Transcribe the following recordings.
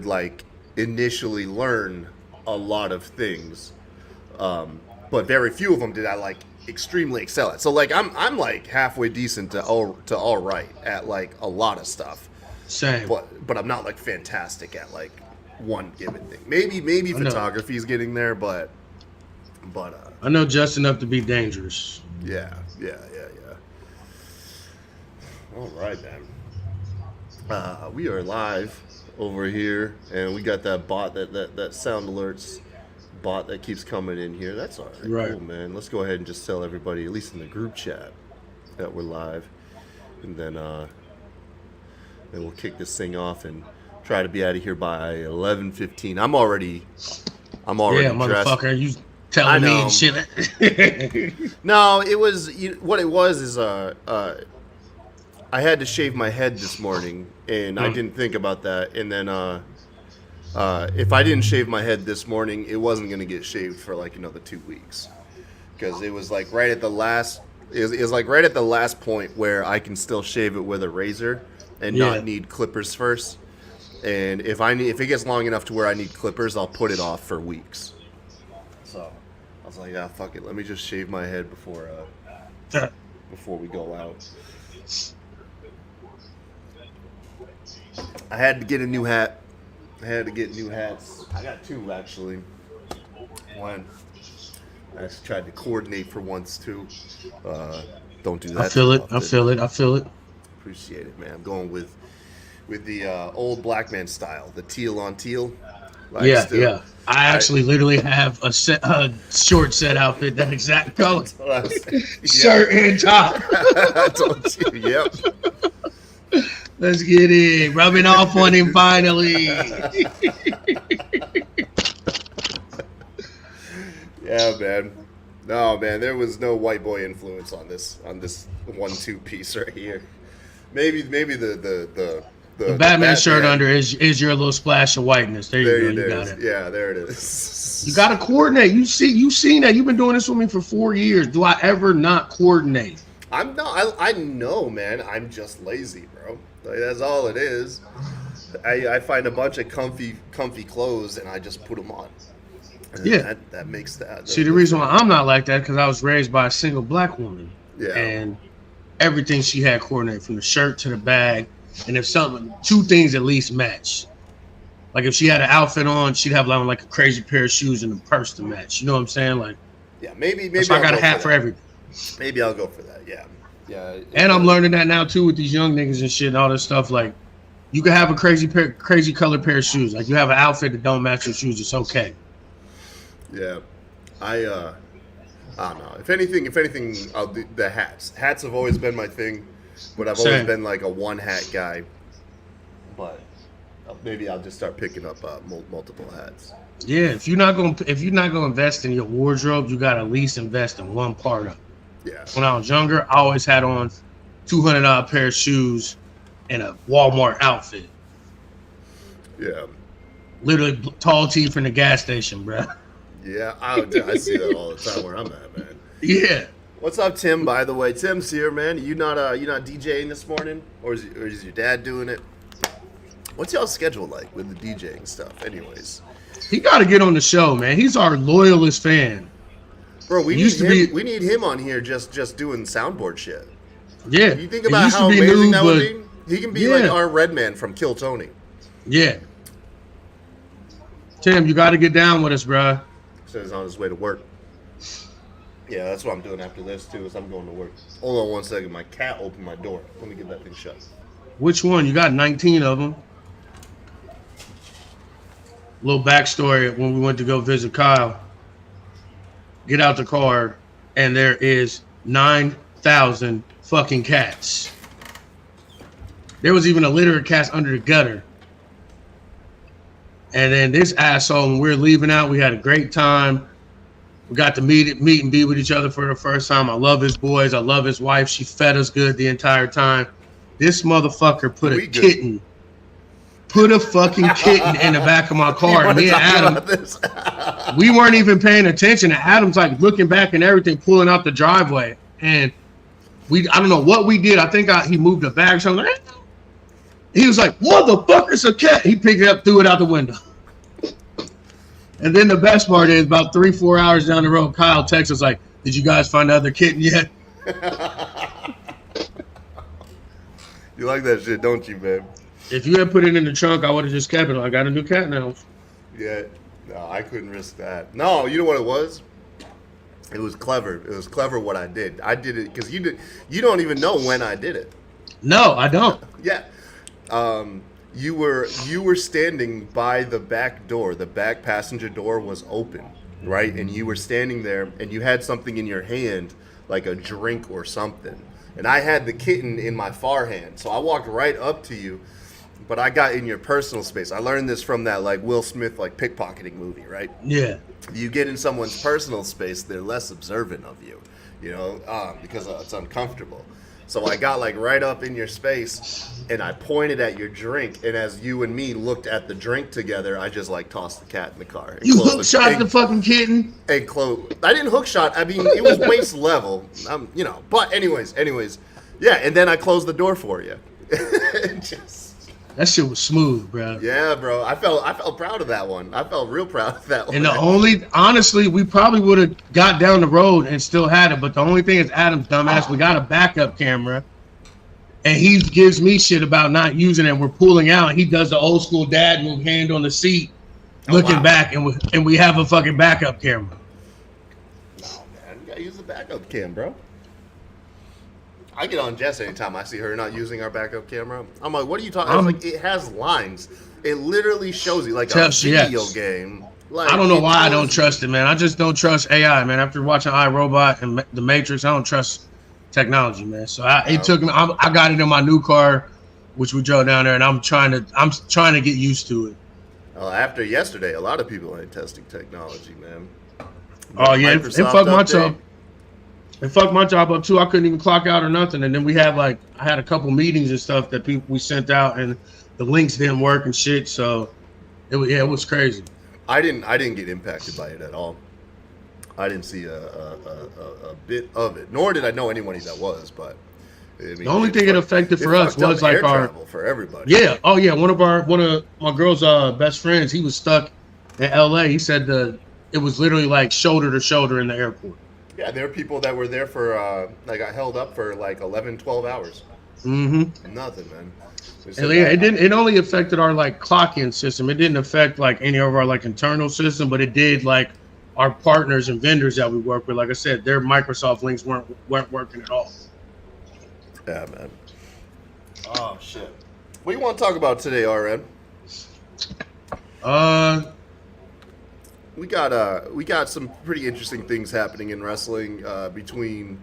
would like initially learn a lot of things, but very few of them did I like extremely excel at. So like I'm like halfway decent to all right at like a lot of stuff, Same. but I'm not like fantastic at like one given thing. Maybe photography is getting there, but I know just enough to be dangerous. yeah. All right, man. We are live over here, and we got that bot that sound alerts bot that keeps coming in here. That's all right. Right. Cool, man. Let's go ahead and just tell everybody, at least in the group chat, that we're live, and then we'll kick this thing off and try to be out of here by 11:15. I'm already Yeah, dressed. motherfucker, you telling me and shit. No, it was what it was is I had to shave my head this morning, and I didn't think about that. And then if I didn't shave my head this morning, it wasn't going to get shaved for like another 2 weeks, because it was like right at the last. It was like right at the last point where I can still shave it with a razor and not need clippers first. And if it gets long enough to where I need clippers, I'll put it off for weeks. So I was like, yeah, fuck it. Let me just shave my head before we go out. I had to get a new hat. I had to get new hats. I got two, actually. One. I just tried to coordinate for once, too. Don't do that. I feel it. Appreciate it, man. I'm going with the old black man style, the teal on teal. Like Yeah. I actually literally have a short set outfit, that exact color. Shirt and top. I told you, yep. Let's get it. Rubbing off on him finally. Yeah, man. No, man, there was no white boy influence on this 1-2 piece right here. Maybe the Batman shirt under is your little splash of whiteness. There you go. You got it. Yeah, there it is. You got to coordinate. You seen that. You've been doing this with me for 4 years. Do I ever not coordinate? I'm not. I know, man. I'm just lazy, bro. Like, that's all it is. I find a bunch of comfy clothes and I just put them on. And that makes that. See, the reason why I'm not like that because I was raised by a single black woman. Yeah. And everything she had coordinated, from the shirt to the bag, and if two things at least match. Like if she had an outfit on, she'd have like a crazy pair of shoes and a purse to match. You know what I'm saying? Like, yeah, maybe. So I got a hat for everything. Maybe I'll go for that. Yeah. And I'm learning that now too with these young niggas and shit and all this stuff. Like, you can have a crazy color pair of shoes. Like, you have an outfit that don't match your shoes, it's okay. Yeah, I don't know. If anything, I'll do the hats. Hats have always been my thing, but I've always been like a one hat guy. But maybe I'll just start picking up multiple hats. Yeah, if you're not gonna invest in your wardrobe, you gotta at least invest in one part of it. Yeah. When I was younger, I always had on $200 pair of shoes and a Walmart outfit. Yeah. Literally tall tee from the gas station, bro. Yeah, I see that all the time where I'm at, man. Yeah. What's up, Tim? By the way, Tim's here, man. You not DJing this morning, or is your dad doing it? What's y'all's schedule like with the DJing stuff? Anyways, he got to get on the show, man. He's our loyalist fan. Bro, we need him on here just doing soundboard shit. Yeah. You think about how amazing that would be? He can be like our Redman from Kill Tony. Yeah. Tim, you got to get down with us, bro. Says he's on his way to work. Yeah, that's what I'm doing after this too. Is I'm going to work. Hold on 1 second. My cat opened my door. Let me get that thing shut. Which one? You got 19 of them. Little backstory: when we went to go visit Kyle, get out the car, and there is 9,000 fucking cats. There was even a litter of cats under the gutter. And then this asshole, when we were leaving out, we had a great time. We got to meet and be with each other for the first time. I love his boys. I love his wife. She fed us good the entire time. This motherfucker put a fucking kitten in the back of my car. And me and Adam, we weren't even paying attention. And Adam's like looking back and everything, pulling out the driveway. And I don't know what we did. I think he moved the bag or something. He was like, "Motherfucker, it's a cat." He picked it up, threw it out the window. And then the best part is, about 3-4 hours down the road, Kyle texts us like, "Did you guys find the other kitten yet?" You like that shit, don't you, babe? If you had put it in the trunk, I would have just kept it. I got a new cat now. Yeah. No, I couldn't risk that. No, you know what it was? It was clever. It was clever what I did. I did it because you don't even know when I did it. No, I don't. Yeah. You were standing by the back door. The back passenger door was open, right? And you were standing there, and you had something in your hand, like a drink or something. And I had the kitten in my far hand, so I walked right up to you, but I got in your personal space. I learned this from that like Will Smith like pickpocketing movie, right? Yeah. You get in someone's personal space, they're less observant of you, because it's uncomfortable. So I got like right up in your space, and I pointed at your drink, and as you and me looked at the drink together, I just like tossed the cat in the car. You hook shot the fucking kitten. And I didn't hook shot. I mean, it was waist level. But anyways, yeah. And then I closed the door for you. That shit was smooth, bro. Yeah, bro. I felt proud of that one. I felt real proud of that one. And honestly, we probably would have got down the road and still had it. But the only thing is, Adam's dumbass, we got a backup camera, and he gives me shit about not using it. We're pulling out. He does the old school dad move, hand on the seat, looking back, and we have a fucking backup camera. Oh man, you gotta use the backup cam, bro. I get on Jess anytime I see her not using our backup camera. I'm like, what are you talking about? Like, it has lines. It literally shows you like a video game. Like, I don't know why I don't trust it, man. I just don't trust AI, man. After watching iRobot and The Matrix, I don't trust technology, man. So it took me. I got it in my new car, which we drove down there, and I'm trying to get used to it. After yesterday, a lot of people ain't testing technology, man. Oh yeah, it fucked my job. It fucked my job up too. I couldn't even clock out or nothing. And then we had I had a couple meetings and stuff that we sent out, and the links didn't work and shit. So it was crazy. I didn't get impacted by it at all. I didn't see a bit of it, nor did I know anybody that was. But I mean, the only thing it affected for us was like our travel for everybody. Yeah. Oh yeah. One of my girl's best friends, he was stuck in LA. He said it was literally like shoulder to shoulder in the airport. Yeah, there were people that were there for, got held up for like 11, 12 hours. Mm-hmm. Nothing, man. It only affected our like clock-in system. It didn't affect like any of our like internal system, but it did like our partners and vendors that we work with. Like I said, their Microsoft links weren't working at all. Yeah, man. Oh shit. What do you want to talk about today, RN? We got some pretty interesting things happening in wrestling between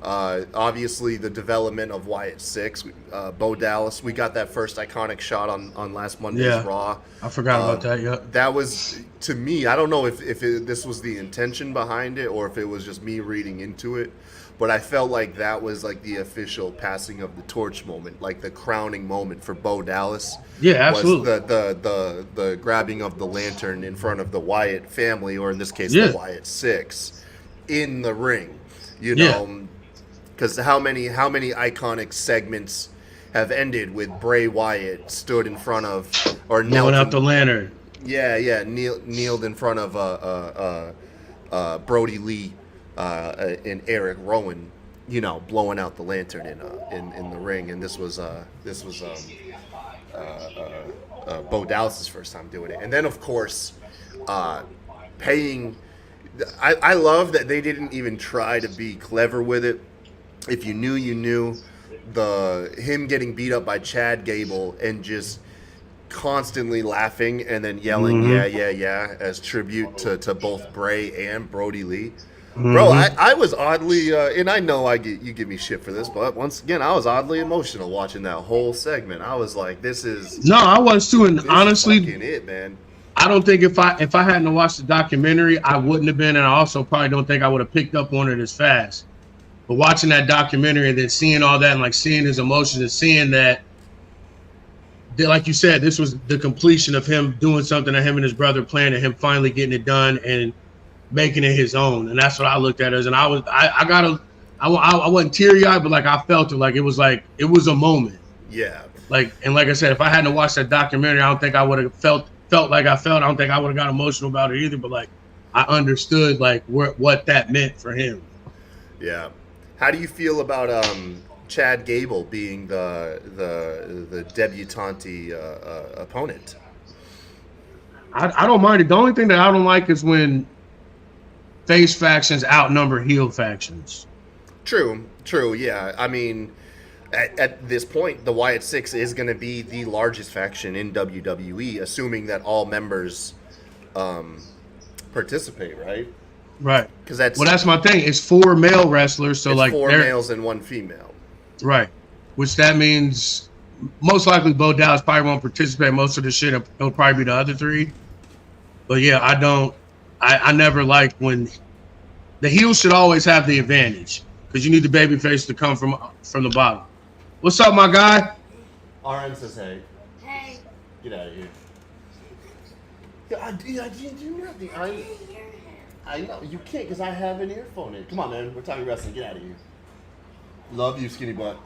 obviously the development of Wyatt 6, Bo Dallas. We got that first iconic shot on last Monday's Raw. I forgot about that. Yeah, that was, to me, I don't know if this was the intention behind it or if it was just me reading into it, but I felt like that was like the official passing of the torch moment, like the crowning moment for Bo Dallas. Yeah, absolutely. Was the grabbing of the lantern in front of the Wyatt family, or in this case, the Wyatt 6, in the ring. You know, because how many iconic segments have ended with Bray Wyatt stood in front of or blowing out the lantern. Kneeled in front of Brody Lee and Eric Rowan, blowing out the lantern in the ring, and this was Bo Dallas's first time doing it, and then of course paying. I love that they didn't even try to be clever with it. If you knew, you knew. Him getting beat up by Chad Gable and just constantly laughing and then yelling yeah as tribute to both Bray and Brody Lee. Bro, I was oddly and I know you give me shit for this, but once again I was oddly emotional watching that whole segment. I was like, this is I was too, and honestly it, man. I don't think if I hadn't watched the documentary, I wouldn't have been, and I also probably don't think I would have picked up on it as fast. But watching that documentary and then seeing all that and like seeing his emotions and seeing that, like you said, this was the completion of him doing something that him and his brother planned, and him finally getting it done and making it his own. And that's what I looked at as. And I wasn't teary eyed, but like I felt it. Like it was a moment. Yeah. Like I said, if I hadn't watched that documentary, I don't think I would have felt like I felt. I don't think I would have got emotional about it either. But like, I understood like what that meant for him. Yeah. How do you feel about Chad Gable being the debutante opponent? I don't mind it. The only thing that I don't like is when face factions outnumber heel factions. True. Yeah. I mean, at this point, the Wyatt Six is going to be the largest faction in WWE, assuming that all members participate, right? Right. Because that's my thing. It's 4 male wrestlers, so it's like 4 males and 1 female. Right. Which that means most likely Bo Dallas probably won't participate. Most of the shit it'll probably be the other 3. But yeah, I never like when the heel should always have the advantage because you need the babyface to come from the bottom. What's up, my guy? RN says hey. Hey. Get out of here. I know you can't because I have an earphone in. Come on, man. We're talking wrestling. Get out of here. Love you, skinny butt.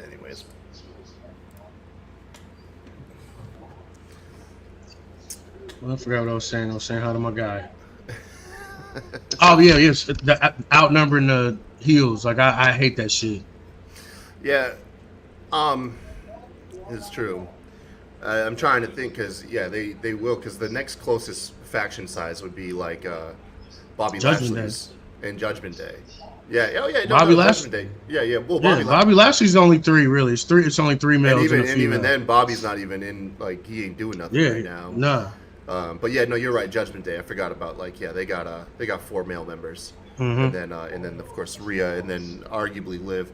Anyways. Well, I forgot what I was saying. I was saying hi to my guy. Oh yeah, yes. Outnumbering the heels. Like I hate that shit. Yeah. It's true. I'm trying to think because they will because the next closest faction size would be like Bobby Lashley's and Judgment Day. Yeah. Oh yeah. Bobby Lashley. Judgment Day. Yeah. Well, Bobby Lashley's only 3 really. It's only 3 males and even then Bobby's not even in like he ain't doing nothing right now. Nah. But yeah, no, you're right. Judgment Day. I forgot about they got 4 male members, and then of course Rhea, and then arguably Liv.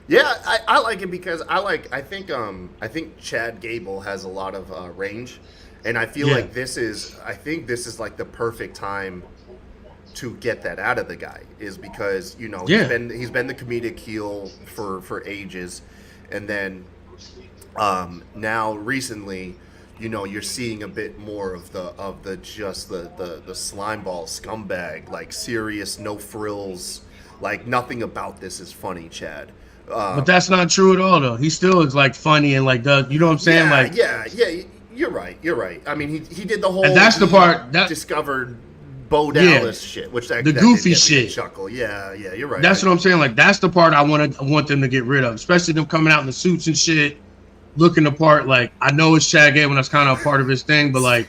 Yeah, I like it because I think Chad Gable has a lot of range, and I feel like this is like the perfect time to get that out of the guy is because he's been the comedic heel for ages, and then now recently. You're seeing a bit more of the slimeball scumbag, like serious, no frills, like nothing about this is funny, Chad. But that's not true at all, though. He still is like funny and like does, you know what I'm saying? Yeah. You're right. I mean, he did the whole. And that's the part that discovered Bo Dallas shit, which that goofy did shit. Chuckle. Yeah, you're right. That's what I'm saying. Like that's the part I want them to get rid of, especially them coming out in the suits and shit. Looking the part, like I know it's Chad Gable, and that's kind of a part of his thing, but like,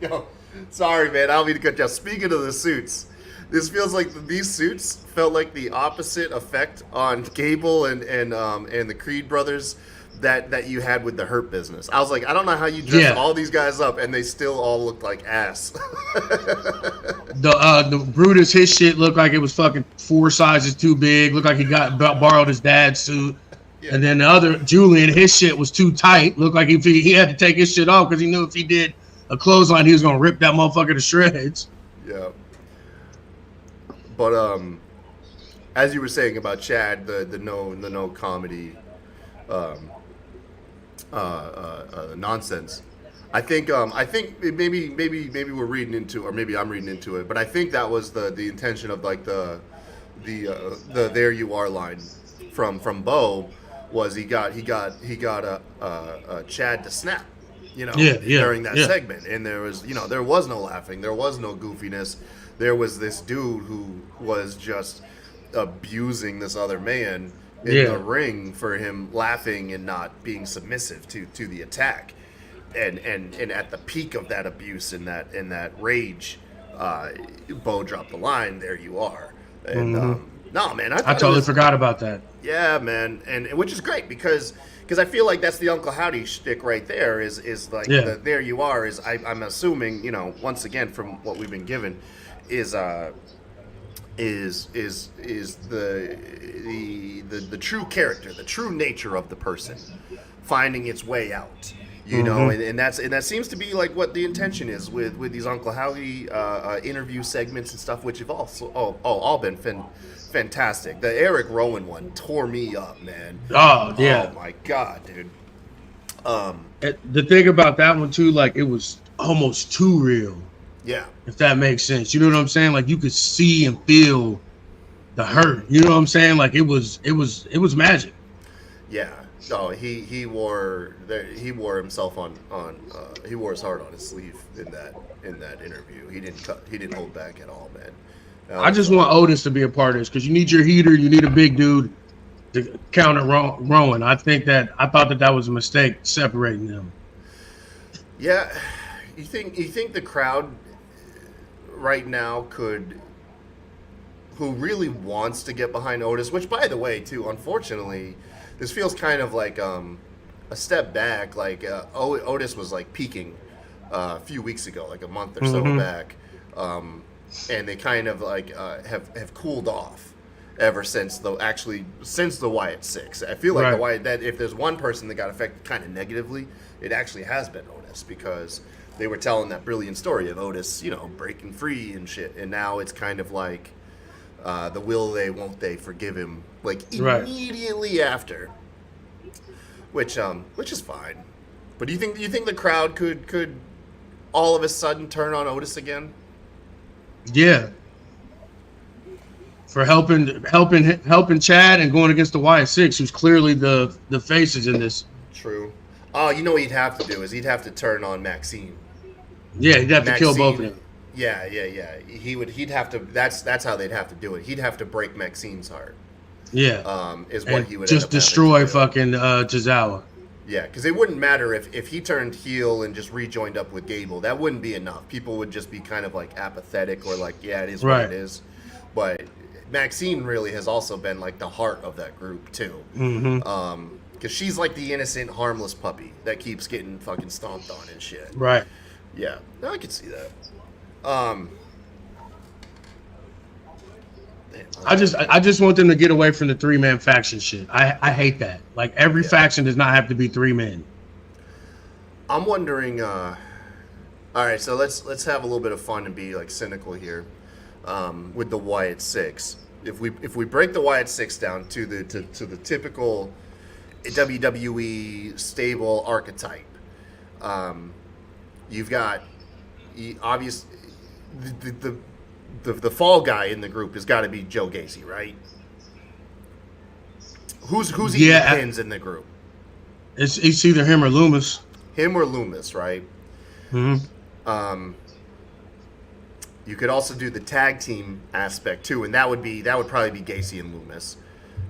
yo, sorry, man, I don't mean to cut you off. Speaking of the suits, this feels like these suits felt like the opposite effect on Gable and the Creed brothers that you had with the Hurt Business. I was like, I don't know how you dressed all these guys up, and they still all looked like ass. The Brutus, his shit looked like it was fucking 4 sizes too big. Looked like he borrowed his dad's suit. Yeah. And then the other Julian, his shit was too tight. Looked like he had to take his shit off because he knew if he did a clothesline, he was gonna rip that motherfucker to shreds. Yeah. But as you were saying about Chad, the no comedy, nonsense. I think maybe we're reading into, or maybe I'm reading into it, but I think that was the intention of like the "There You Are" line from Bo. Was he got a Chad to snap, during that segment, and there was no laughing, there was no goofiness, there was this dude who was just abusing this other man in the ring for him laughing and not being submissive to the attack, and at the peak of that abuse and that rage, Bo dropped the line, "There you are," and no man, I totally forgot about that. Yeah, man, and which is great because I feel like that's the Uncle Howdy shtick right there. Is like "There you are" is I'm assuming once again from what we've been given is the true character, the true nature of the person finding its way out. And that seems to be like what the intention is with these Uncle Howdy interview segments and stuff, which have all been fantastic. The Eric Rowan one tore me up, man. Oh yeah. Oh my god, dude. The thing about that one too, like it was almost too real. Yeah. If that makes sense, you know what I'm saying? Like you could see and feel the hurt. You know what I'm saying? Like it was magic. Yeah. No, he wore himself on he wore his heart on his sleeve in that interview. He didn't hold back at all, man. I just want Otis to be a part of this because you need your heater. You need a big dude to counter Rowan. I thought that was a mistake separating them. Yeah, you think the crowd right now who really wants to get behind Otis, which by the way too, unfortunately, this feels kind of like a step back. Like Otis was like peaking a few weeks ago, like a month or so back, and they kind of like have cooled off ever since the Wyatt 6. I feel like the Wyatt, that if there's one person that got affected kind of negatively, it actually has been Otis, because they were telling that brilliant story of Otis, breaking free and shit, and now it's kind of like the will they, won't they forgive him, like immediately after, which is fine. But do you think the crowd could all of a sudden turn on Otis again? Yeah. For helping Chad and going against the Wyatt 6, who's clearly the faces in this. True. Oh, you know what he'd have to do is he'd have to turn on Maxine. Yeah, he'd have to kill both of them. Yeah. He'd have to. That's how they'd have to do it. He'd have to break Maxine's heart. Yeah. Is what he would just destroy fucking Tozawa. Yeah, because it wouldn't matter if he turned heel and just rejoined up with Gable. That wouldn't be enough. People would just be kind of like apathetic or like, yeah, it is what it is. But Maxine really has also been like the heart of that group too. Mm-hmm. Because she's like the innocent, harmless puppy that keeps getting fucking stomped on and shit. Right. Yeah, I could see that. I just want them to get away from the 3-man faction shit. I hate that. Like every faction does not have to be 3 men. I'm wondering. All right, so let's have a little bit of fun and be like cynical here with the Wyatt 6. If we break the Wyatt 6 down to the typical WWE stable archetype, you've got obvious the fall guy in the group has got to be Joe Gacy, right? Who's eating the pins in the group? It's either him or Loomis. Him or Loomis, right? Mm-hmm. You could also do the tag team aspect too, and that would probably be Gacy and Loomis.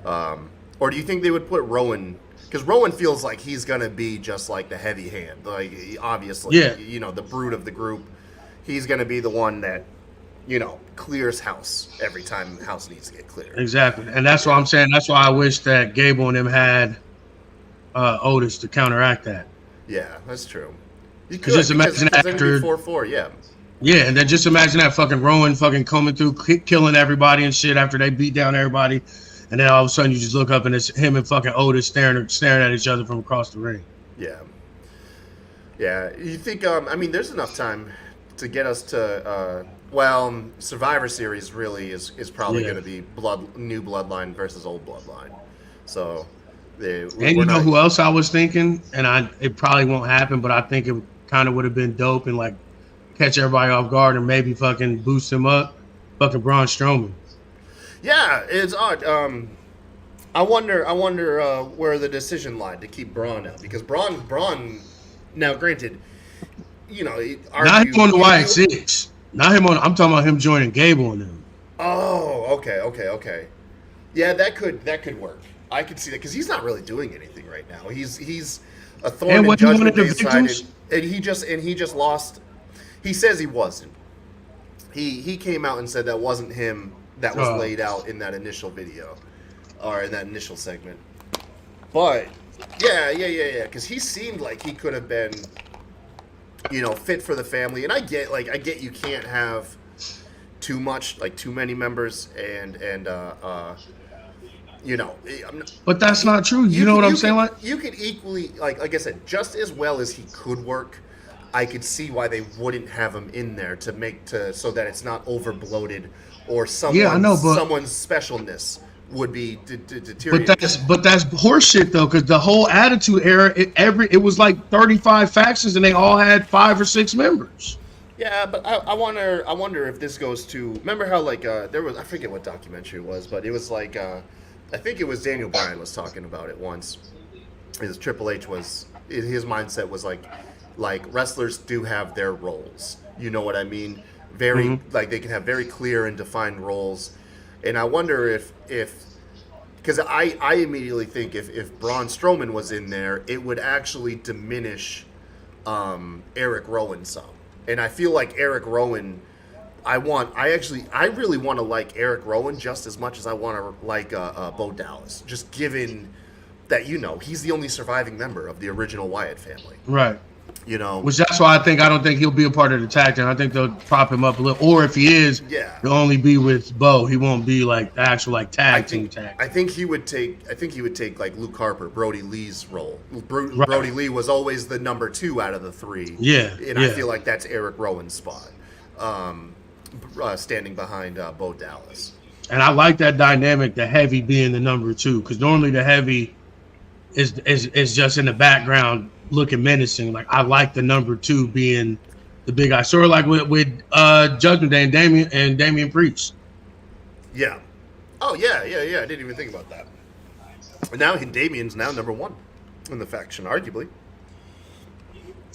Or do you think they would put Rowan? Because Rowan feels like he's gonna be just like the heavy hand, like obviously, the brute of the group. He's gonna be the one that, clears house every time house needs to get cleared. Exactly, and that's what I'm saying. That's why I wish that Gable and them had Otis to counteract that. Yeah, that's true. You could just imagine after 4-4, yeah. Yeah, and then just imagine that fucking Rowan fucking coming through, killing everybody and shit after they beat down everybody, and then all of a sudden you just look up and it's him and fucking Otis staring at each other from across the ring. Yeah. Yeah, you think? There's enough time to get us to. Survivor Series really is probably going to be new Bloodline versus old Bloodline. So, who else I was thinking, and it probably won't happen, but I think it kind of would have been dope and like catch everybody off guard and maybe fucking boost him up, fucking Braun Strowman. Yeah, it's odd. I wonder where the decision lied to keep Braun out, because Braun. Now, granted, not him on the Wyatt 6. Not him on. I'm talking about him joining Gable and them. Oh, okay. Yeah, that could work. I could see that because he's not really doing anything right now. He's a thorn in Judgment Day side, and he just lost. He says he wasn't. He came out and said that wasn't him. That was laid out in that initial video, or in that initial segment. But yeah. Because he seemed like he could have been, fit for the family. And I get you can't have too many members and But that's not true. You know what I'm saying? You could equally, like I said, just as well as he could work. I could see why they wouldn't have him in there so that it's not over bloated or someone's specialness would be deteriorating. But that's horseshit though, because the whole Attitude Era, it was like 35 factions and they all had 5 or 6 members. Yeah, but I wonder if this goes to. Remember how like there was, I forget what documentary it was, but it was like I think it was Daniel Bryan was talking about it once. His Triple H was his mindset was like wrestlers do have their roles. You know what I mean? Very like they can have very clear and defined roles, and I wonder if because I immediately think if Braun Strowman was in there, it would actually diminish Eric Rowan some. And I feel like Eric Rowan, I really want to like Eric Rowan just as much as I want to like Bo Dallas. Just given that, he's the only surviving member of the original Wyatt family. Right. Which that's why I don't think he'll be a part of the tag team. I think they'll prop him up a little. Or if he is, he'll only be with Bo. He won't be like the actual like tag team. I think he would take like Luke Harper, Brody Lee's role. Brody Lee was always the number 2 out of the 3. Yeah. And I feel like that's Eric Rowan's spot. Standing behind Bo Dallas. And I like that dynamic, the heavy being the number 2, because normally the heavy is just in the background looking menacing. Like I like the number 2 being the big guy. Sort of like with Judgment Day and Damian Priest. Yeah. Oh yeah. I didn't even think about that. And now Damian's now number 1 in the faction, arguably.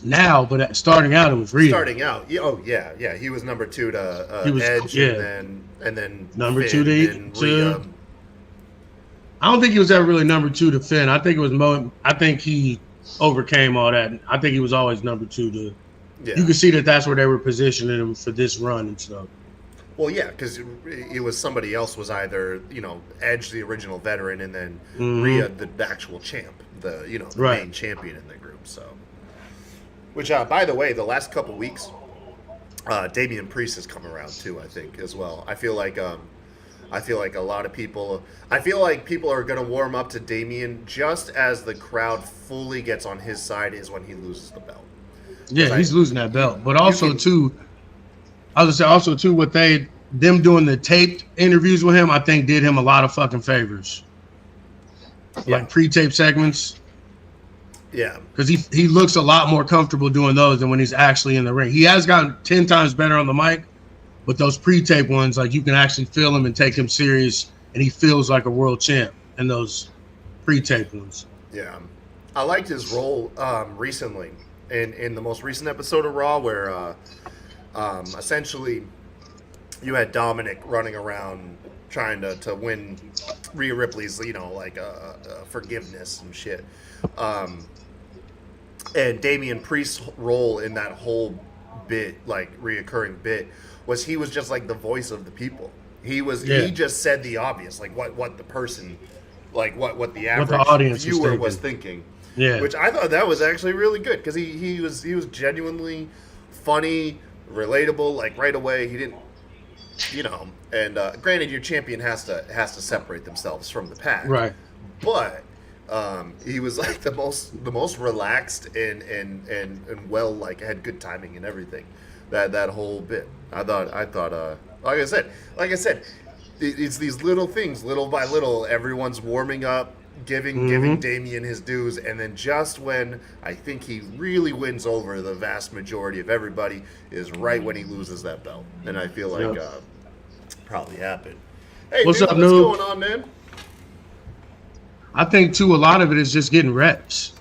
Now, but starting out, it was Rhea. Starting out, he was number 2 to Edge, and then number Finn, 2 to Rhea. I don't think he was ever really number 2 to Finn. I think it was I think he overcame all that. I think he was always number 2 to. Yeah. You can see that's where they were positioning him for this run and stuff. Well, yeah, because it was somebody else was either Edge, the original veteran, and then Rhea, the actual champ, the main champion in the group. So, which by the way, the last couple weeks, Damian Priest has come around too. I think as well. I feel like a lot of people. I feel like people are going to warm up to Damian just as the crowd fully gets on his side is when he loses the belt. Yeah, he's losing that belt. But also too, I was gonna say what them doing the taped interviews with him, I think did him a lot of fucking favors. Yeah. Like pre-tape segments. Yeah, because he looks a lot more comfortable doing those than when he's actually in the ring. He has gotten 10 times better on the mic. But those pre-tape ones, like you can actually feel him and take him serious, and he feels like a world champ in those pre-tape ones. Yeah, I liked his role recently in the most recent episode of Raw, where essentially you had Dominic running around trying to win Rhea Ripley's, forgiveness and shit, and Damian Priest's role in that whole bit, like reoccurring bit, was he was just like the voice of the people. He just said the obvious, like what the person, like what the average audience viewer was thinking. Yeah, which I thought that was actually really good because he was genuinely funny, relatable. Like right away, he didn't, And granted, your champion has to separate themselves from the pack, right? But he was like the most relaxed and well, like had good timing and everything. That whole bit. I thought like I said, it's these little things, little by little, everyone's warming up, giving Damian his dues, and then just when I think he really wins over the vast majority of everybody is right when he loses that belt. And I feel like probably happened. Hey, what's dude, up, what's Noob? going on, man? I think too a lot of it is just getting reps.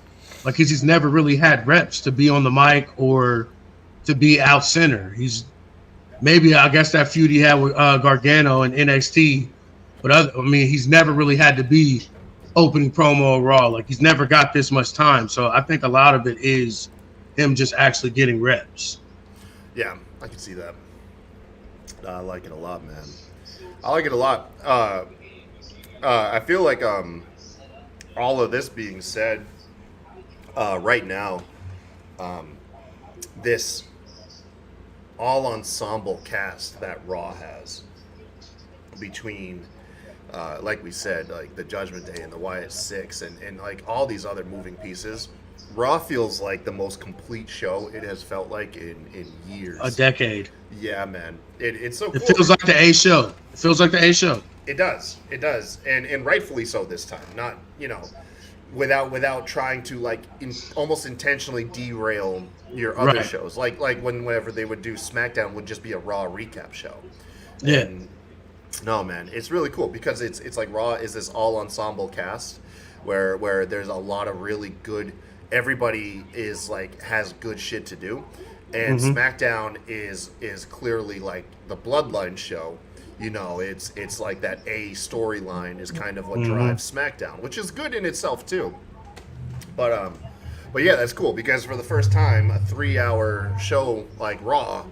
Like he's never really had reps to be on the mic or to be out center. I guess that feud he had with Gargano and NXT, but he's never really had to be opening promo or Raw. Like he's never got this much time. So I think a lot of it is him just actually getting reps. Yeah, I can see that. I like it a lot, man. I like it a lot. I feel like all of this being said, right now, this all ensemble cast that Raw has between like we said, like the Judgment Day and the Wyatt Six and like all these other moving pieces, Raw feels like the most complete show it has felt like in years. A decade. Yeah, man. It's so cool. It feels like the A show. It feels like the A show. It does. And rightfully so this time. Not, without trying to like almost intentionally derail your other Right. shows. Like whenever they would do SmackDown would just be a Raw recap show. Yeah. And no, man, it's really cool because it's like Raw is this all ensemble cast where there's a lot of really good. Everybody is like has good shit to do, and SmackDown is clearly like the Bloodline show. You know, it's like that A storyline is kind of what drives SmackDown, which is good in itself too. But yeah, that's cool because for the first time, a 3-hour show like Raw,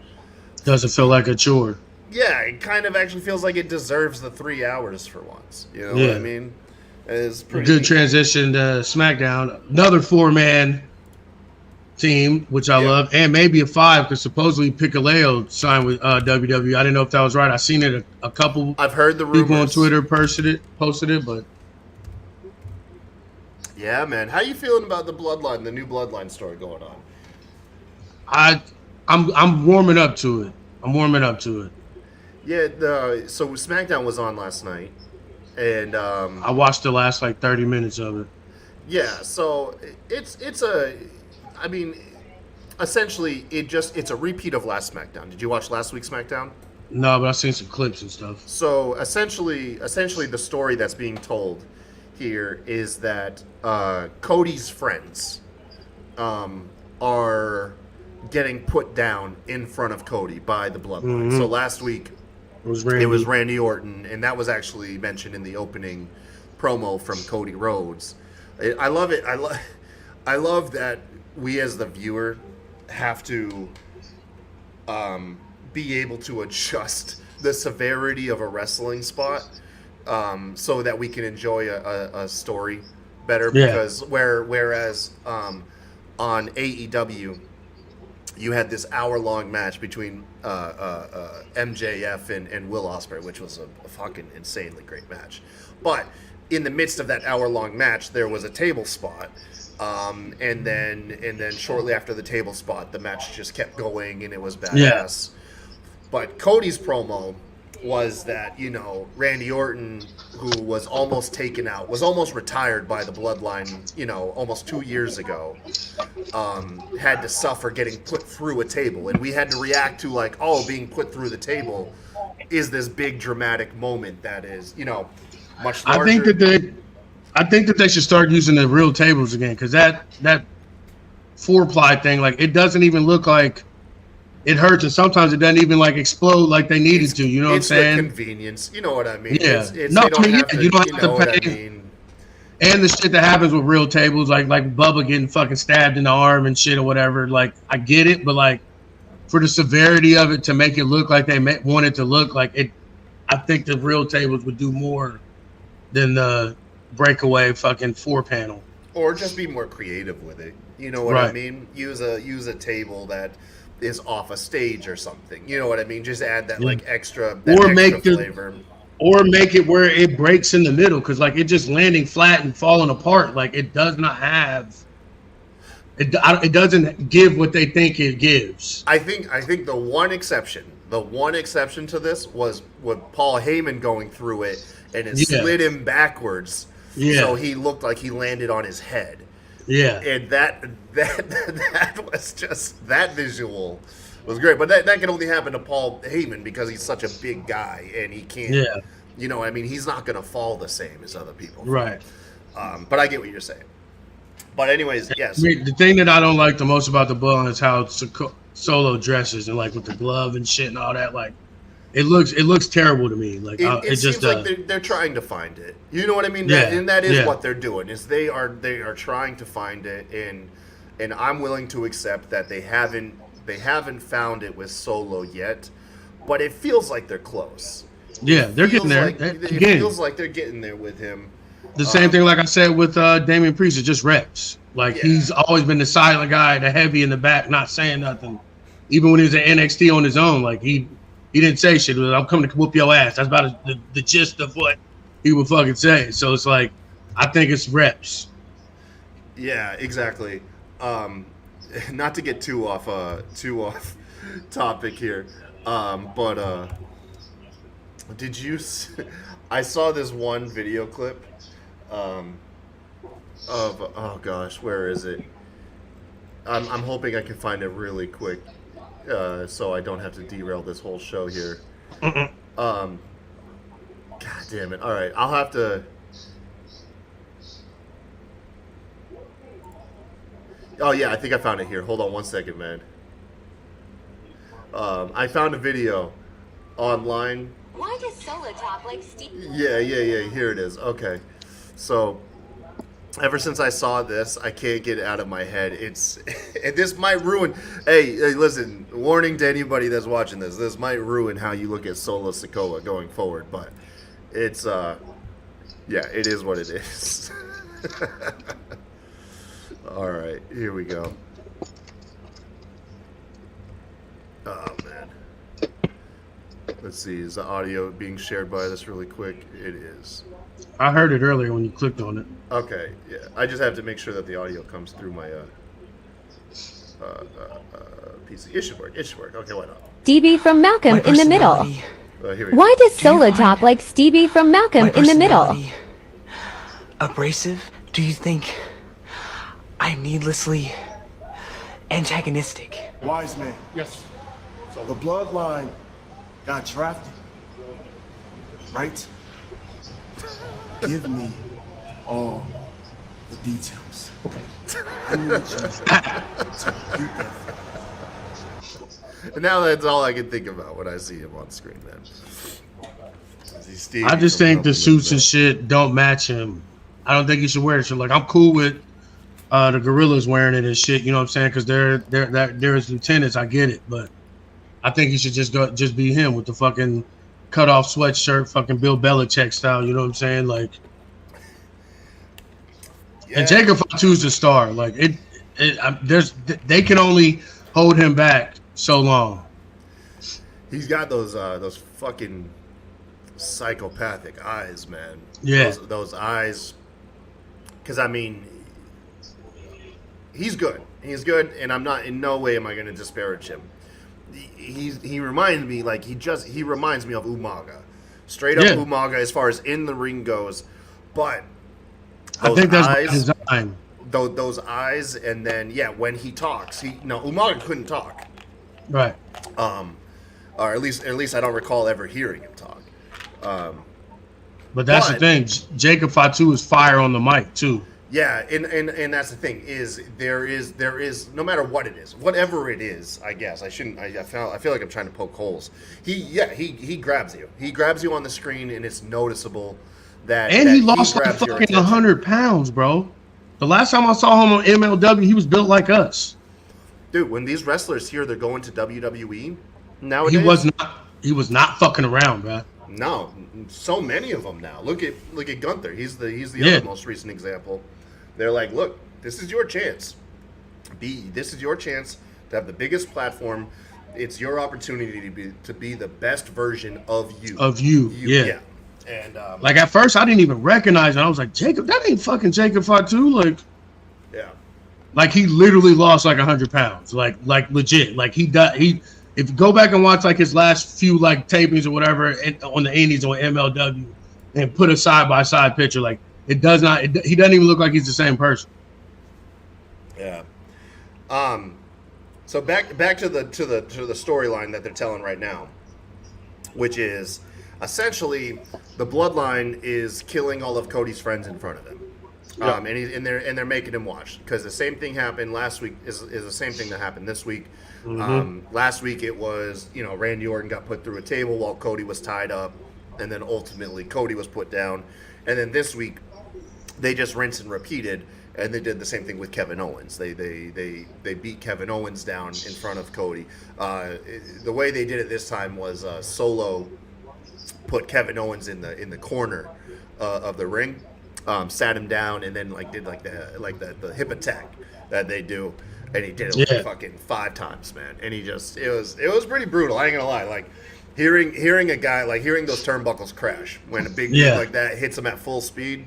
Doesn't feel like a chore. yeah, it kind of actually feels like it deserves the 3 hours for once. You know what Yeah. I mean? It's A pretty good neat. transition to SmackDown. Another 4-man team, which I Yeah. love, and maybe a 5 because supposedly Piccolo signed with WWE. I didn't know if that was right. I seen it a couple I've heard the rumors. people on Twitter posted it, but Yeah, man. How you feeling about the Bloodline, the new Bloodline story going on? I'm warming up to it. I'm warming up to it. Yeah, so SmackDown was on last night, and I watched the last like 30 minutes of it. yeah, so it's a, I mean, essentially it's a repeat of last SmackDown. Did you watch last week's SmackDown? No, but I've seen some clips and stuff. So essentially, the story that's being told here is that Cody's friends are getting put down in front of Cody by the Bloodline. So last week It was Randy. it was Randy Orton, and that was actually mentioned in the opening promo from Cody Rhodes. I love it. I love that we as the viewer have to be able to adjust the severity of a wrestling spot so that we can enjoy a story better. Yeah. Because whereas on AEW, you had this hour-long match between MJF and Will Ospreay, which was a fucking insanely great match. But in the midst of that hour-long match, there was a table spot, and then shortly after the table spot, the match just kept going, and it was badass. But Cody's promo was that, you know, Randy Orton, who was almost taken out, was almost retired by the Bloodline, you know, almost 2 years ago, had to suffer getting put through a table. And we had to react to, like, oh, being put through the table is this big dramatic moment that is, you know, much larger. I think that they should start using the real tables again because that 4-ply thing, like, it doesn't even look like it hurts, and sometimes it doesn't even like explode like they needed to. You know what I'm It's the saying? convenience. You know what I mean? Yeah. It's, No, they don't I mean, have yeah, to, you don't have to know what I pay. mean? And the shit that happens with real tables, like Bubba getting fucking stabbed in the arm and shit or whatever. Like, I get it, but like for the severity of it to make it look like they want it to look like it, I think the real tables would do more than the breakaway fucking 4-panel. Or just be more creative with it. You know what I Right. mean? Use a table that is off a stage or something. You know what I mean? Just add that like extra, that Or extra make the- flavor. Or make it where it breaks in the middle, because like it just landing flat and falling apart. Like it does not have. It doesn't give what they think it gives. I think the one exception to this was with Paul Heyman going through it and it Yeah. slid him backwards. Yeah. So he looked like he landed on his head. Yeah. And that was just, that visual was great. But that can only happen to Paul Heyman because he's such a big guy and he can't, Yeah. you know, I mean, he's not going to fall the same as other people. Right. But I get what you're saying. But anyways, yes. I mean, the thing that I don't like the most about the Bullet is how Solo dresses and like with the glove and shit and all that. Like, it looks terrible to me. Like, It it just seems like they're trying to find it. You know what I mean? Yeah, And that is yeah. what they're doing. Is they are trying to find it, and I'm willing to accept that they haven't found it with Solo yet, but it feels like they're close. yeah, they're getting there. It Again, feels like they're getting there with him. the same thing like I said with Damian Priest. It's just reps. Like Yeah. he's always been the silent guy, the heavy in the back, not saying nothing. Even when he was at NXT on his own, like he didn't say shit. He was, I'm coming to whoop your ass. That's about the gist of what he would fucking say. So it's like, I think it's reps. Yeah, exactly. Not to get too off topic here, but did you? I saw this one video clip of oh gosh, where is it? I'm hoping I can find it really quick, so I don't have to derail this whole show here. Um, God damn it! All right, I'll have to. Oh yeah, I think I found it here. Hold on one second, man. I found a video online. Why does Solo talk like Steve? Yeah. Here it is. Okay, so ever since I saw this, I can't get it out of my head. It's and this might ruin. Hey, listen! Warning to anybody that's watching this. This might ruin how you look at Solo Sikoa going forward. But it's yeah, it is what it is. All right, here we go. Oh man. Let's see. Is the audio being shared by this really quick? It is. I heard it earlier when you clicked on it. Okay, yeah. I just have to make sure that the audio comes through my PC. It should work. It should work. Okay, why not? Stevie from Malcolm My in the middle. personality- Here we go. Why does Do you Solo find talk like Stevie from Malcolm my in the middle? personality abrasive? Do you think I'm needlessly antagonistic? Wise man. Yes. So the bloodline got drafted, right? Give me all the details. I need you to do that. And now that's all I can think about when I see him on screen, man. I just think the suits and shit don't match him. I don't think he should wear it. So like, I'm cool with the gorillas wearing it and shit. You know what I'm saying? Because they're his lieutenants. I get it, but I think he should just be him with the fucking cut off sweatshirt, fucking Bill Belichick style. You know what I'm saying? Like, Yeah. and Jacob Fatu's the star. Like they can only hold him back so long. He's got those fucking psychopathic eyes, man. Yeah. Those eyes. Because I mean, he's good. He's good, and I'm not in no way am I going to disparage him. He reminds me he reminds me of Umaga, straight up Yeah. Umaga as far as in the ring goes, but I those think that's by eyes, design. those eyes, and then when he talks, Umaga couldn't talk, Right. or at least I don't recall ever hearing him talk. But that's the But- thing. Jacob Fatu is fire on the mic too. Yeah, and that's the thing is there is no matter what it is, whatever it is, I guess I shouldn't. I feel like I'm trying to poke holes. He grabs you. He grabs you on the screen, and it's noticeable that. And that he lost like grabs your fucking attention. 100 pounds, bro. The last time I saw him on MLW, he was built like us. Dude, when these wrestlers hear they're going to WWE nowadays, He was not fucking around, bro. No, so many of them now. Look at Gunther. He's the Yeah. other most recent example. They're like, look, this is your chance. This is your chance to have the biggest platform. It's your opportunity to be the best version of you. Of you, yeah. And Like at first, I didn't even recognize him. I was like, Jacob, that ain't fucking Jacob Fatu. yeah, Like he literally lost like 100 pounds. Like legit. Like if you go back and watch like his last few like tapings or whatever on the Indies on MLW and put a side by side picture, like he doesn't even look like he's the same person. yeah. So back to the storyline that they're telling right now, which is essentially the bloodline is killing all of Cody's friends in front of him. Yeah. And they're making him watch because the same thing happened last week is the same thing that happened this week. Last week it was Randy Orton got put through a table while Cody was tied up, and then ultimately Cody was put down. And then this week they just rinsed and repeated, and they did the same thing with Kevin Owens. They beat Kevin Owens down in front of Cody. The way they did it this time was Solo put Kevin Owens in the corner of the ring. Sat him down and then did the hip attack that they do, and he did it fucking 5 times, man. And it was pretty brutal. I ain't gonna lie. Like hearing a guy hearing those turnbuckles crash when a big dude like that hits him at full speed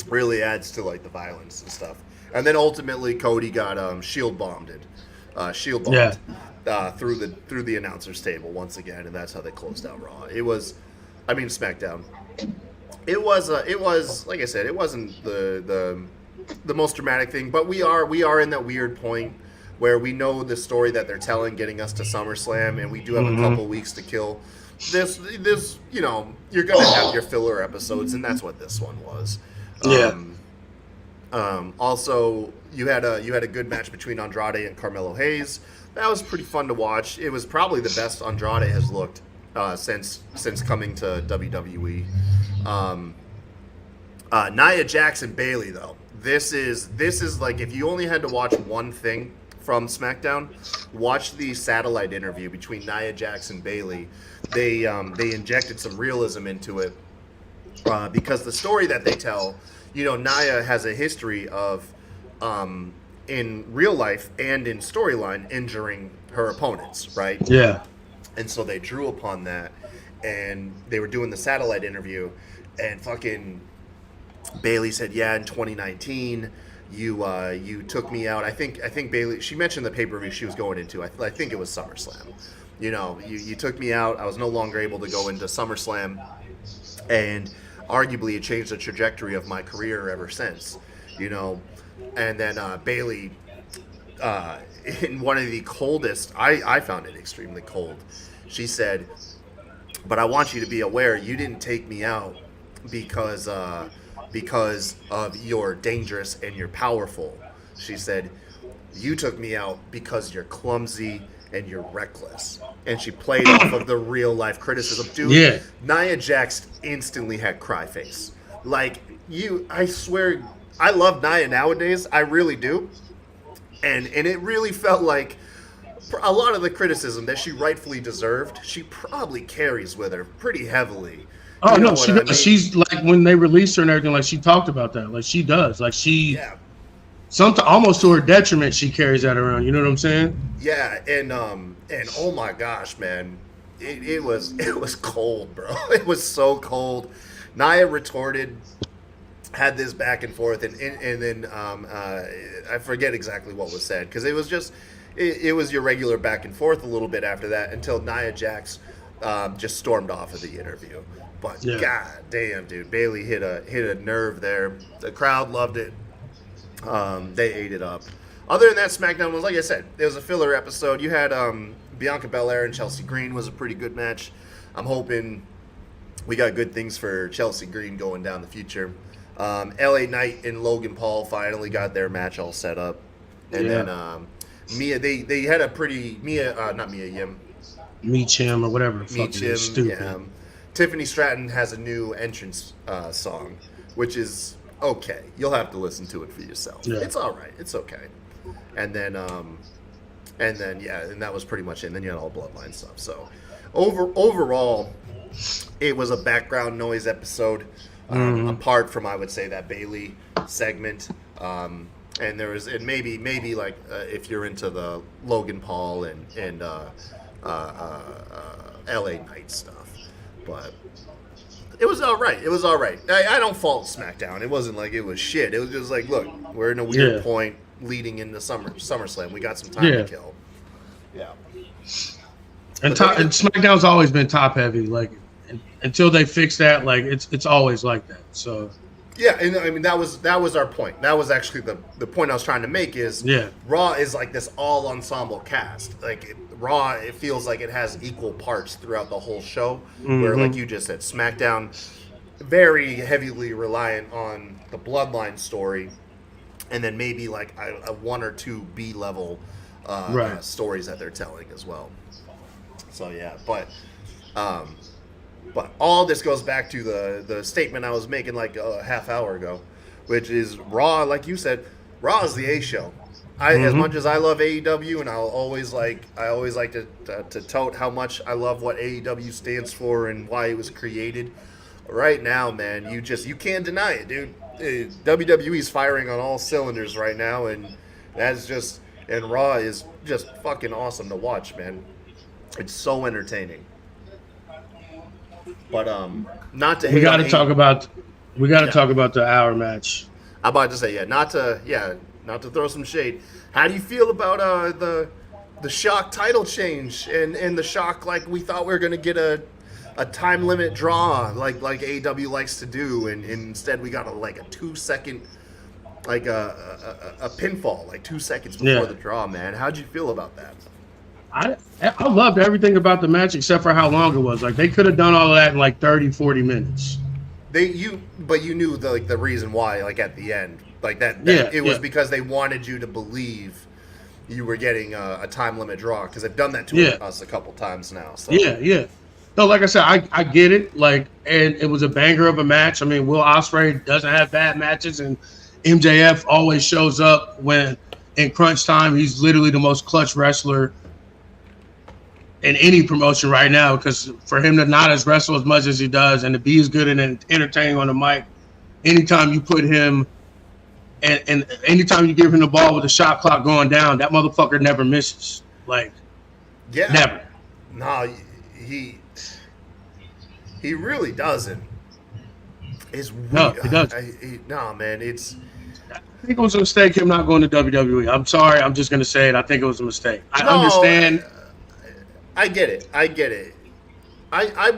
really adds to the violence and stuff. And then ultimately Cody got shield bombed through the announcer's table once again, and that's how they closed out Raw. SmackDown. It was like I said, it wasn't the the most dramatic thing, but we are in that weird point where we know the story that they're telling, getting us to SummerSlam, and we do have a couple weeks to kill. This, you know, you're gonna have your filler episodes, and that's what this one was. Also, you had a good match between Andrade and Carmelo Hayes. That was pretty fun to watch. It was probably the best Andrade has looked since coming to WWE. Nia Jax and Bayley, though, this is like, if you only had to watch one thing from SmackDown, watch the satellite interview between Nia Jax and Bayley. They injected some realism into it because the story that they tell, you know, Nia has a history of in real life and in storyline injuring her opponents, right? Yeah. And so they drew upon that, and they were doing the satellite interview, and fucking Bayley said, "Yeah, in 2019, you took me out. I think Bayley. She mentioned the pay-per-view she was going into. I think it was SummerSlam. You know, you took me out. I was no longer able to go into SummerSlam, and arguably it changed the trajectory of my career ever since. You know." And then Bayley, in one of the coldest, I found it extremely cold. She said, "But I want you to be aware, you didn't take me out because of you're dangerous and you're powerful." She said, "You took me out because you're clumsy and you're reckless." And she played off of the real life criticism. Dude, Yeah. Nia Jax instantly had cry face. Like, I swear, I love Nia nowadays. I really do. And it really felt like a lot of the criticism that she rightfully deserved, she probably carries with her pretty heavily. Oh, You know no, she what I does. mean? She's like, when they released her and everything, like, she talked about that. Like, she does. Like, she, Yeah. almost to her detriment, she carries that around. You know what I'm saying? Yeah, and oh my gosh, man, it was cold, bro. It was so cold. Nia retorted, had this back and forth, and then I forget exactly what was said, because it was just it was your regular back and forth a little bit after that, until Nia Jax just stormed off of the interview. But Yeah. god damn, dude, Bayley hit a nerve there. The crowd loved it. They ate it up. Other than that, SmackDown was, like I said, it was a filler episode. You had Bianca Belair and Chelsea Green was a pretty good match. I'm hoping we got good things for Chelsea Green going down the future. LA Knight and Logan Paul finally got their match all set up. And then Mia, they had a pretty, not Mia Yim. Meet him or whatever. Meet Fucking Yim, stupid. yeah. Tiffany Stratton has a new entrance song, which is okay. You'll have to listen to it for yourself. Yeah. It's all right. It's okay. And then yeah, and that was pretty much it. And then you had all Bloodline stuff. So overall, it was a background noise episode. Apart from, I would say, that Bayley segment, and there was, and maybe like if you're into the Logan Paul and LA Knight stuff, but it was all right. It was all right. I don't fault SmackDown. It wasn't like it was shit. It was just like, look, we're in a weird point leading into SummerSlam. We got some time to kill. Yeah. And SmackDown's always been top heavy. Like, until they fix that, like, it's always like that. So yeah, and I mean that was our point. That was actually the point I was trying to make is Raw is like this all ensemble cast. Like Raw, it feels like it has equal parts throughout the whole show. Where, like you just said, SmackDown very heavily reliant on the Bloodline story, and then maybe like a one or two B level stories that they're telling as well. So yeah, but all this goes back to the statement I was making like a half hour ago, which is Raw, like you said, Raw is the A show. As much as I love AEW, and I always like to tout how much I love what AEW stands for and why it was created. Right now, man, you can't deny it, dude. WWE's firing on all cylinders right now, and Raw is just fucking awesome to watch, man. It's so entertaining. But not to we got to talk about the hour match. I'm about to say not to throw some shade. How do you feel about the Shock title change and the Shock, like we thought we were gonna get a time limit draw like AEW likes to do, and instead we got a 2-second like a pinfall, like 2 seconds before Yeah. the draw, man. How'd you feel about that? I loved everything about the match except for how long it was. Like they could have done all of that in like 30, 40 minutes. But you knew the reason why, like at the end, like that Yeah, it was yeah. because they wanted you to believe you were getting a time limit draw, because they've done that to Yeah. us a couple times now. So. Yeah. No, like I said, I get it. Like, and it was a banger of a match. I mean, Will Ospreay doesn't have bad matches, and MJF always shows up when in crunch time. He's literally the most clutch wrestler in any promotion right now, because for him to not as wrestle as much as he does and to be as good and entertaining on the mic, anytime you put him and anytime you give him the ball with the shot clock going down, that motherfucker never misses. Like, Yeah. never. No, he really doesn't. It's No, weird. he doesn't. No, man, it's I think it was a mistake him not going to WWE. I'm sorry. I'm just going to say it. I think it was a mistake. I No, understand. I get it. I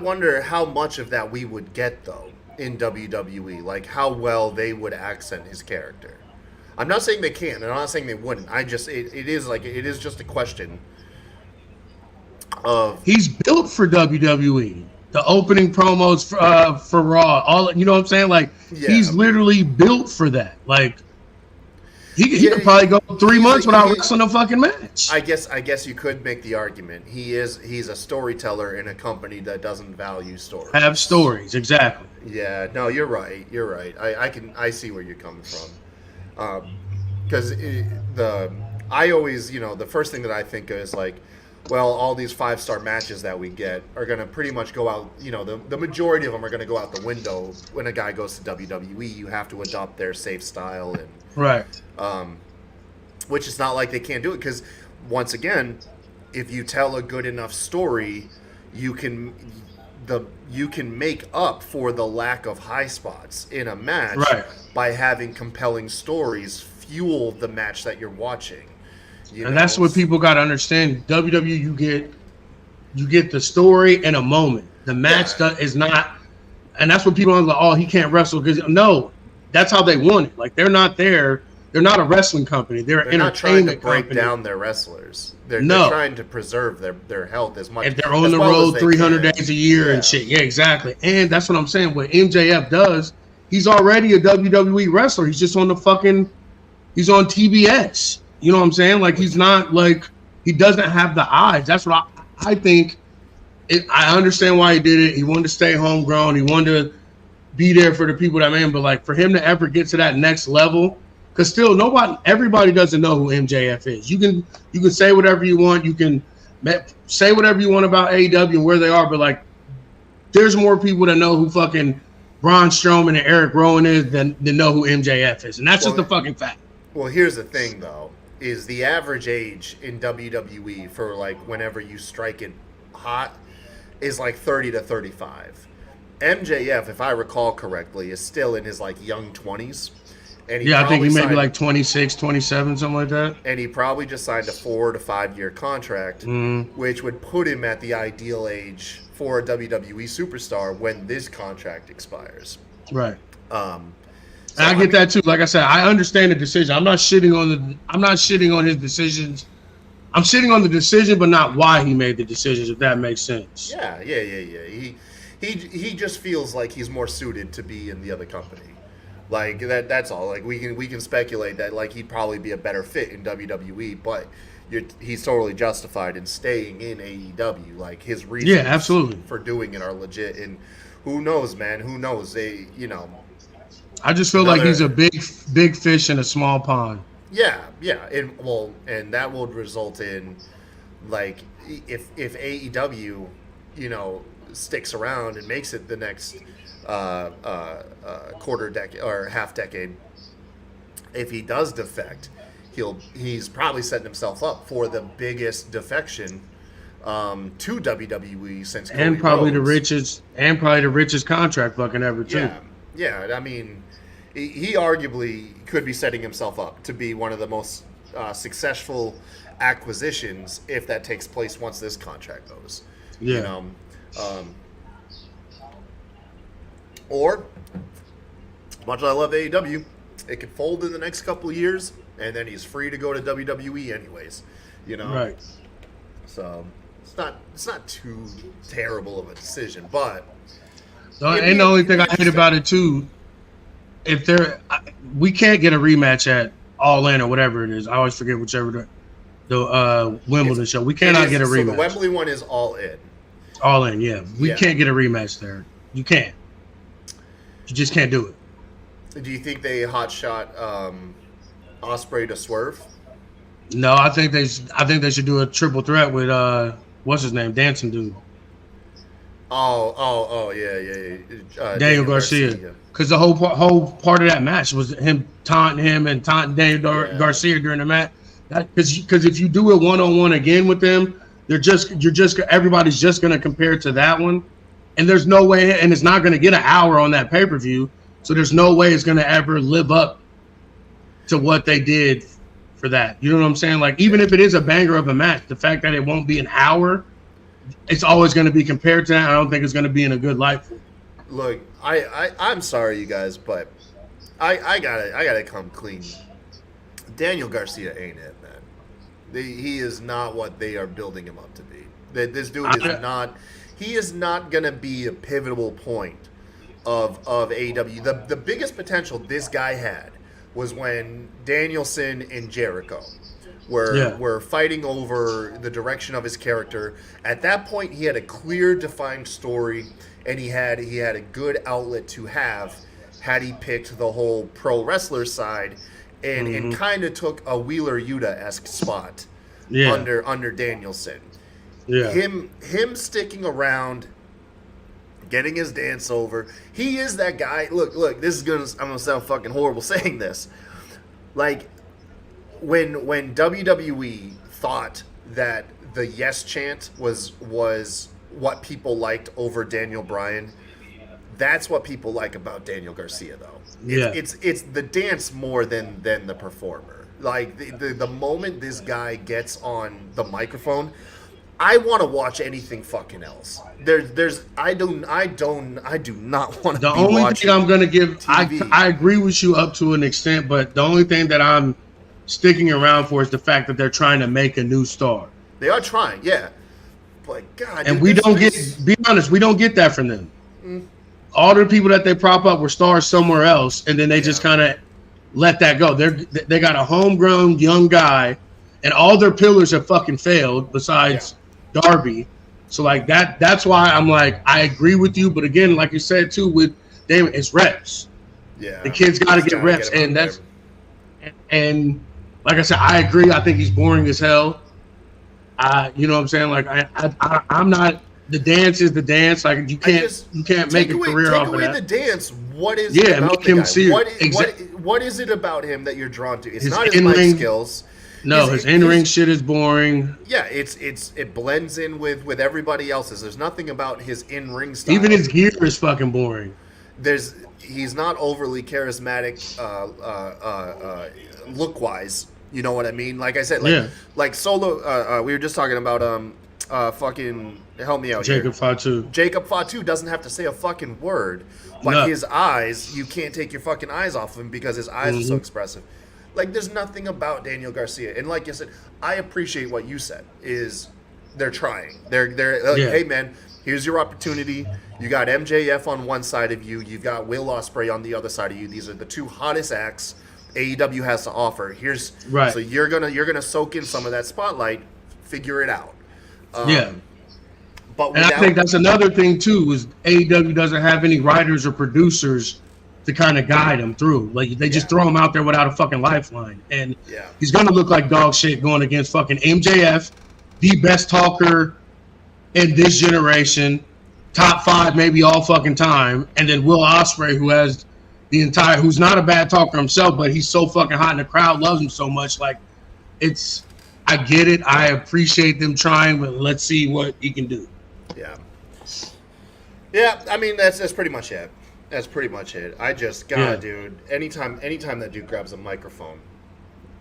wonder how much of that we would get though in WWE, like how well they would accent his character. I'm not saying they can't, and I'm not saying they wouldn't. It is just a question of He's built for WWE. The opening promos for Raw, all you know what I'm saying? Like Yeah. he's literally built for that. Like he Yeah, could probably go 3 he's months like- without he- wrestling a fucking match. I guess you could make the argument he's a storyteller in a company that doesn't value stories. Have stories, exactly. Yeah, no, you're right. You're right. I see where you're coming from. Because I always, the first thing that I think of is like, well, all these 5-star matches that we get are going to pretty much go out, the majority of them are going to go out the window when a guy goes to WWE. You have to adopt their safe style, and Right. which is not like they can't do it, because once again, if you tell a good enough story, you can make up for the lack of high spots in a match Right. by having compelling stories fuel the match that you're watching. And that's what people got to understand. WWE, you get the story in a moment. The match is not, and that's what people are like. Oh, he can't wrestle because no, that's how they want it. Like they're not there. They're not a wrestling company. They're an They're not trying to entertainment break company. down their wrestlers. They're No. trying to preserve their health as much. If they're on as the well road as they 300 can. days a year Yeah. and shit. Yeah, exactly. And that's what I'm saying. What MJF does, he's already a WWE wrestler. He's just on he's on TBS. You know what I'm saying? Like he's not like, he doesn't have the eyes. That's what I think. I understand why he did it. He wanted to stay homegrown. He wanted to be there for the people that made him. But like for him to ever get to that next level, because still everybody doesn't know who MJF is. You can say whatever you want. You can say whatever you want about AEW and where they are, but like there's more people that know who fucking Braun Strowman and Eric Rowan is than know who MJF is, and that's just a fucking fact. Well, here's the thing, though, is the average age in WWE for, like, whenever you strike it hot is, like, 30 to 35. MJF, if I recall correctly, is still in his, like, young 20s. And Yeah, I think he may be signed- like 26, 27, something like that. And he probably just signed a 4 to 5 year contract, which would put him at the ideal age for a WWE superstar when this contract expires. Right. So, And I get that too. Like I said, I understand the decision. I'm not shitting on his decisions. I'm shitting on the decision, but not why he made the decisions, if that makes sense. Yeah. He just feels like he's more suited to be in the other company. Like that's all. Like we can speculate that like he'd probably be a better fit in WWE, but he's totally justified in staying in AEW. Like his reasons Yeah, absolutely. for doing it are legit, and who knows, man? Who knows? I just feel like he's a big fish in a small pond. Yeah, and that would result in like if AEW, sticks around and makes it the next quarter decade or half decade. If he does defect, he's probably setting himself up for the biggest defection to WWE since Cody And probably the Rhodes. richest contract fucking ever too. Yeah. I mean, he arguably could be setting himself up to be one of the most successful acquisitions if that takes place once this contract goes. Yeah. Or, much as I love AEW, It could fold in the next couple of years, and then he's free to go to WWE anyways. You know, Right. So it's not too terrible of a decision, but And the only thing I hate about it too, if we can't get a rematch at All In or whatever it is. I always forget whichever the Wimbledon show. We cannot get a so rematch. the Wembley one is All In. All In, yeah. We Yeah. can't get a rematch there. You can't. You just can't do it. Do you think they hot shot Ospreay to Swerve? No, I think they should do a triple threat with what's his name, dancing dude, Yeah. Daniel Garcia. Because the whole part of that match was him taunting him and taunting Daniel Garcia during the match. Because if you do it 1-on-1 again with them, everybody's just gonna compare it to that one, and there's no way, and it's not gonna get an hour on that pay-per-view, so there's no way it's gonna ever live up to what they did for that. You know what I'm saying? Like, even if it is a banger of a match, the fact that it won't be an hour, it's always going to be compared to that. I don't think it's going to be in a good light. Look, I'm sorry, you guys, but I gotta come clean. Daniel Garcia ain't it, man. He is not what they are building him up to be. This dude is not. He is not gonna be a pivotal point of AEW. The biggest potential this guy had was when Danielson and Jericho were fighting over the direction of his character. At that point, he had a clear, defined story, and he had a good outlet to have had he picked the whole pro wrestler side and kind of took a Wheeler Yuta-esque spot under Danielson. Yeah. Him sticking around, getting his dance over. He is that guy. Look, I'm gonna sound fucking horrible saying this. Like, when WWE thought that the yes chant was what people liked over Daniel Bryan, that's what people like about Daniel Garcia, though. It's the dance more than the performer. Like, the moment this guy gets on the microphone, I want to watch anything fucking else. I do not want to. The only thing I'm gonna give, I agree with you up to an extent, but the only thing that I'm sticking around for is the fact that they're trying to make a new star. They are trying, yeah. But God, and dude, be honest, we don't get that from them. All the people that they prop up were stars somewhere else, and then they just kind of let that go. They got a homegrown young guy, and all their pillars have fucking failed besides Darby. So like that's why I'm like, I agree with you, but again, like you said too, with Damon, it's reps. Yeah, the kid's got to get reps, and that's and like I said, I agree. I think he's boring as hell. You know what I'm saying? Like I'm not. The dance is the dance. Like you can't make a career off of that. Take away the dance. What is it about make him the guy? serious. What is it about him that you're drawn to? It's not his mic skills. No, his in-ring shit is boring. Yeah, it blends in with everybody else's. There's nothing about his in-ring style. Even his gear is fucking boring. He's not overly charismatic look-wise. You know what I mean? Like I said, like Solo. We were just talking about fucking help me out Jacob here. Fatu. Jacob Fatu doesn't have to say a fucking word, but his eyes, you can't take your fucking eyes off him because his eyes are so expressive. Like, there's nothing about Daniel Garcia, and like you said, I appreciate what you said. Is they're trying. They're like, hey man, here's your opportunity. You got MJF on one side of you. You've got Will Ospreay on the other side of you. These are the two hottest acts AEW has to offer. So you're gonna soak in some of that spotlight. Figure it out. But I think that's another thing too, is AEW doesn't have any writers or producers to kind of guide him through. Like they just throw him out there without a fucking lifeline, and he's gonna look like dog shit going against fucking MJF, the best talker in this generation, top 5 maybe all fucking time, and then Will Ospreay, who has who's not a bad talker himself, but he's so fucking hot and the crowd loves him so much. Like, I get it. I appreciate them trying, but let's see what he can do. Yeah. I mean, that's pretty much it. That's pretty much it. I just, dude, anytime that dude grabs a microphone,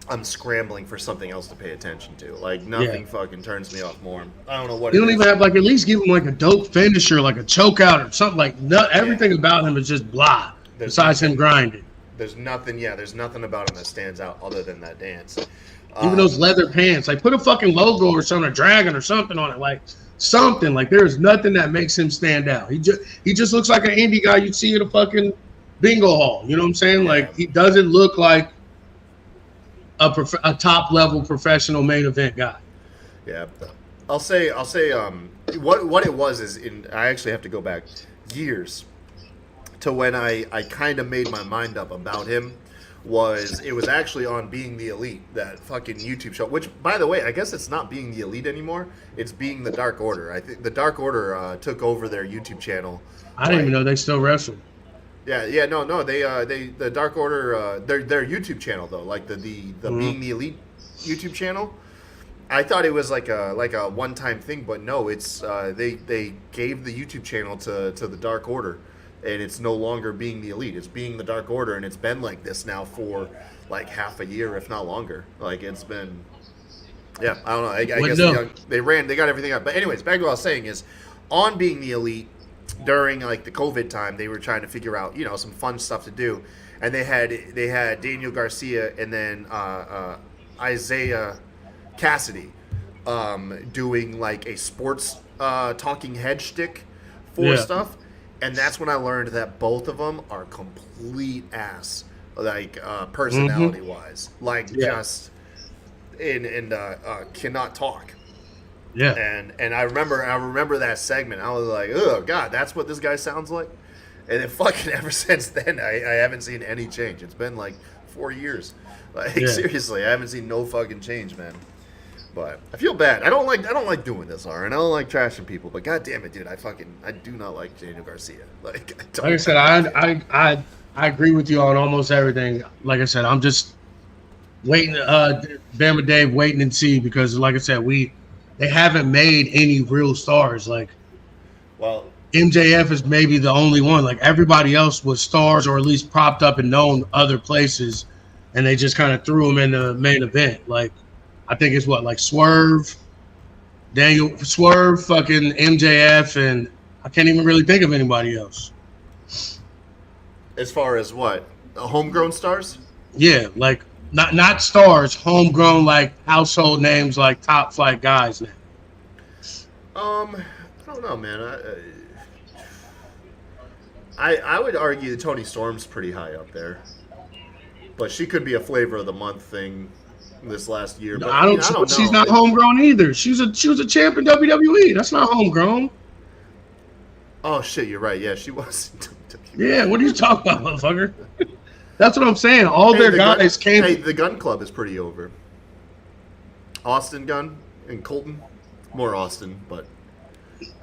I'm scrambling for something else to pay attention to. Like, nothing fucking turns me off more. I don't know what you don't even have, like, at least give him, like, a dope finisher, like a choke out or something. Like, everything about him is just blah, besides him grinding. There's nothing. Yeah, there's nothing about him that stands out other than that dance. Even those leather pants, like put a fucking logo or something, a dragon or something on it, like something. Like there is nothing that makes him stand out. He just looks like an indie guy you'd see at a fucking bingo hall. You know what I'm saying? Yeah. Like he doesn't look like a top level professional main event guy. Yeah, I'll say what it was is I actually have to go back years to when I kind of made my mind up about him. It was actually on Being the Elite, that fucking YouTube show, which, by the way, I guess it's not Being the Elite anymore. It's Being the Dark Order. I think the Dark Order took over their YouTube channel. I didn't even know they still wrestle. Yeah, no, they the Dark Order, their YouTube channel though, like the Being the Elite YouTube channel. I thought it was like a one-time thing, but no, it's they gave the YouTube channel to the Dark Order. And it's no longer Being the Elite. It's Being the Dark Order, and it's been like this now for like half a year, if not longer. Like it's been, yeah, I don't know. I guess they got everything up. But anyways, back to what I was saying is, on Being the Elite during like the COVID time, they were trying to figure out some fun stuff to do, and they had Daniel Garcia and then Isaiah Cassidy doing like a sports talking head shtick for stuff. And that's when I learned that both of them are complete ass, like personality wise, like just cannot talk. Yeah. And I remember that segment. I was like, oh god, that's what this guy sounds like. And then fucking ever since then, I haven't seen any change. It's been like 4 years. Like seriously, I haven't seen no fucking change, man. But I feel bad. I don't like doing this, Aaron. I don't like trashing people. But god damn it, dude, I do not like Daniel Garcia. Like I said, I agree with you on almost everything. Like I said, I'm just waiting. Bama Dave, waiting and see, because like I said, they haven't made any real stars. Like, well, MJF is maybe the only one. Like everybody else was stars, or at least propped up and known other places, and they just kind of threw them in the main event. Like, I think it's like Swerve, fucking MJF, and I can't even really think of anybody else. As far as what? Homegrown stars? Yeah, like not stars, homegrown, like household names, like top flight guys now. I don't know, man. I would argue that Toni Storm's pretty high up there, but she could be a flavor of the month thing this last year. But I don't know. She's not homegrown either. She was a champ in WWE. That's not homegrown. Oh shit, you're right. Yeah, she was. Yeah, what are you talking about, motherfucker? That's what I'm saying. All their guys came. Hey, the Gun Club is pretty over. Austin Gunn and Colton, more Austin, but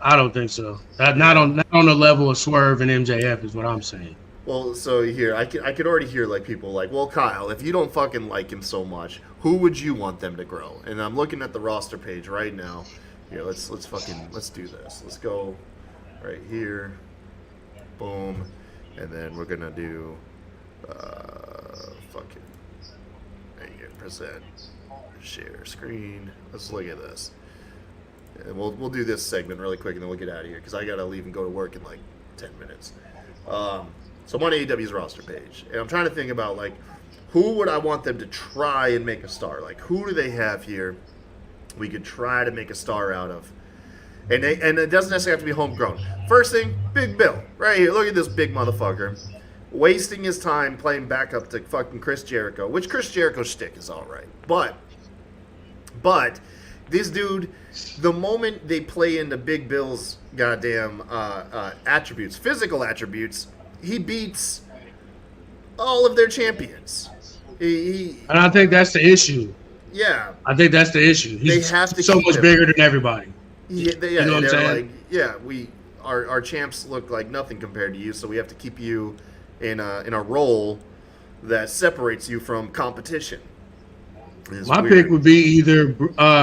I don't think so. Not on the level of Swerve and MJF is what I'm saying. Well, so here I could already hear like people like, well, Kyle, if you don't fucking like him so much, who would you want them to grow? And I'm looking at the roster page right now. Here, let's do this. Let's go right here. Boom, and then we're gonna do fucking present, share screen. Let's look at this, and we'll do this segment really quick, and then we'll get out of here because I gotta leave and go to work in like 10 minutes. So I'm on AEW's roster page, and I'm trying to think about, like, who would I want them to try and make a star? Like, who do they have here we could try to make a star out of? And it doesn't necessarily have to be homegrown. First thing, Big Bill. Right here, look at this big motherfucker. Wasting his time playing backup to fucking Chris Jericho, which Chris Jericho's shtick is all right. But this dude, the moment they play into Big Bill's goddamn attributes, physical attributes, he beats all of their champions. And I think that's the issue. Yeah. I think that's the issue. He's they have to so much bigger than everybody. Yeah, you know what I'm saying? Like, yeah, our champs look like nothing compared to you, so we have to keep you in a role that separates you from competition. My pick would be either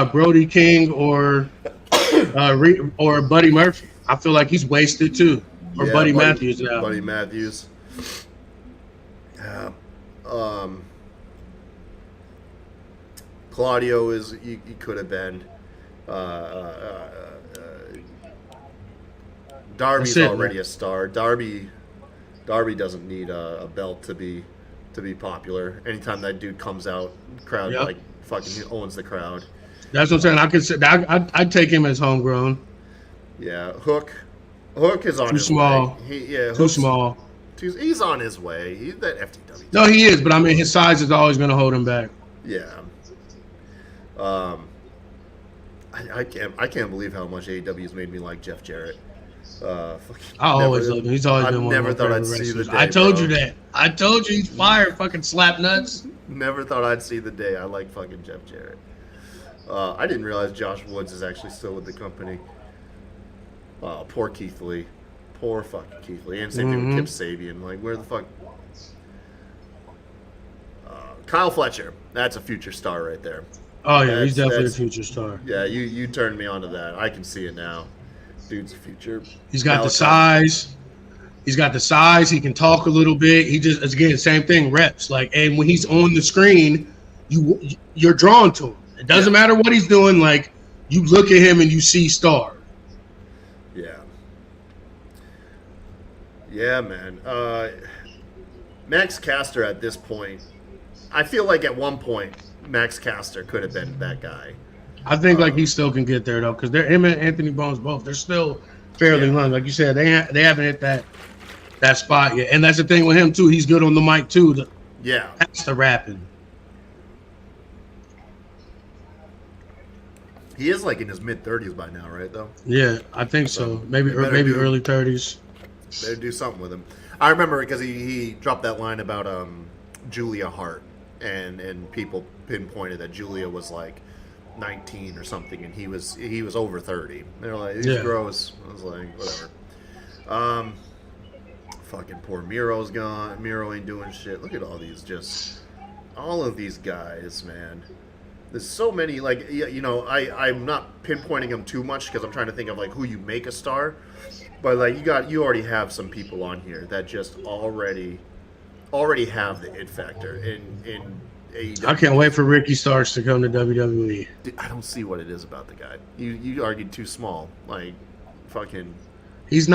Brody King or Buddy Murphy. I feel like he's wasted too. Or yeah, Buddy Matthews now. Buddy Matthews. Claudio is he could have been. Darby's already a star. Darby doesn't need a belt to be to be popular. Anytime that dude comes out, crowd Yep. like fucking owns the crowd. That's what I'm saying. I'd take him as homegrown. Yeah, Hook is on Too his small. way. Too Hook's- small. He's on his way. He's that FTW. No, he is, but I mean, his size is always going to hold him back. Yeah. I can't believe how much AEW's made me like Jeff Jarrett. I always loved him. He's always been one of my never thought favorite I'd see the wrestlers. day. I told bro. you that. I told you he's fire. Fucking slap nuts. Never thought I'd see the day. I like fucking Jeff Jarrett. I didn't realize Josh Woods is actually still with the company. Oh, poor Keith Lee. Poor fucking Keith Lee. And same thing with Kip Sabian. Like, where the fuck? Kyle Fletcher. That's a future star right there. Oh yeah, he's definitely a That's- future star. Yeah, you turned me onto that. I can see it now. Dude's a future. He's got the Malachi. size. He's got the size. He can talk a little bit. He just, again, same thing, reps. Like, and when he's on the screen, you're drawn to him. It doesn't matter what he's doing. Like, you look at him and you see star. Yeah. Yeah, man. Max Caster at this point, I feel like at one point Max Caster could have been that guy. I think like he still can get there though, because they're him and Anthony Bones both. They're still fairly young, like you said. They haven't hit that spot yet, and that's the thing with him too. He's good on the mic too. Yeah. That's the rapping. He is like in his mid-30s by now, right, though? Yeah, I think so. Maybe They better maybe do- early 30s. They'd do something with him. I remember because he dropped that line about Julia Hart, and people pinpointed that Julia was like 19 or something, and he was over 30. They're like, he's Yeah. gross. I was like, whatever. Fucking poor Miro's gone. Miro ain't doing shit. Look at all of these guys, man. There's so many, like, I'm not pinpointing them too much because I'm trying to think of like who you make a star. But like you already have some people on here that just already have the it factor in AEW. I can't wait for Ricky Starks to come to WWE. Dude, I don't see what it is about the guy. You argued too small. Like, fucking, He's